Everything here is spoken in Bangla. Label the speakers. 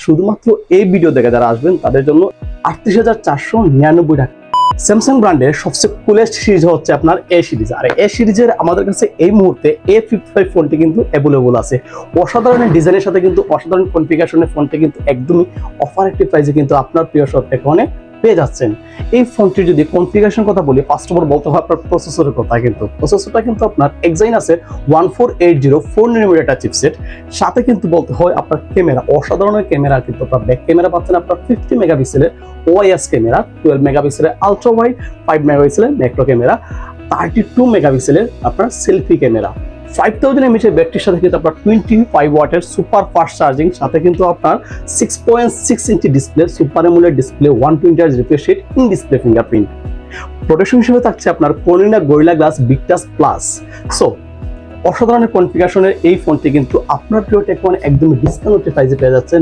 Speaker 1: শুধুমাত্র এই ভিডিও দেখে যারা আসবেন তাদের জন্য ৩৮,৪৯৯ টাকা। স্যামসাং ব্র্যান্ডের সবচেয়ে কুলেস্ট সিরিজ হচ্ছে আপনার এ সিরিজ। আর এ সিরিজের আমাদের কাছে এই মুহূর্তে A55 ফোনটি কিন্তু অ্যাভেলেবল আছে। অসাধারণ ডিজাইনের সাথে কিন্তু অসাধারণ কনফিগারেশনের ফোনটি কিন্তু একদমই অফার একটি প্রাইসে কিন্তু আপনার প্রিয় শপ এখানে পেয়ে যাচ্ছেন। এই ফোনটির যদি কনফিগারেশন কথা বলি, ফার্স্ট অফ অল বলতে হয় আপনার প্রসেসরের কথা। কিন্তু প্রসেসরটা কিন্তু আপনার Exynosের 1480 4nm চিপসেট, সাথে কিন্তু বলতে হয় আপনার ক্যামেরা, অসাধারণ ক্যামেরা কিন্তু আপনার ব্যাক ক্যামেরা পাচ্ছেন আপনার 50 মেগাপিক্সেলের OIS ক্যামেরা, 12 মেগাপিক্সেলের আলট্রা ওয়াইড, 5 মেগাপিক্সেলের ম্যাক্রো ক্যামেরা, 32 মেগাপিক্সেলের আপনার সেলফি ক্যামেরা, 5000 mAh এর ব্যাটারির সাথে কিন্তু আপনার 25 ওয়াটের সুপার ফাস্ট চার্জিং, সাথে কিন্তু আপনার 6.6 inch display, super AMOLED display, 120 Hz refresh rate, in display fingerprint. Protection হিসেবে থাকছে আপনার Corning Gorilla Glass Victus plus. So অসাধারণ কনফিগারেশনের এই ফোনটি কিন্তু আপনার প্রিয় টেকওয়ান একদম ডিসকাউন্টেড প্রাইসে পেয়ে যাচ্ছেন।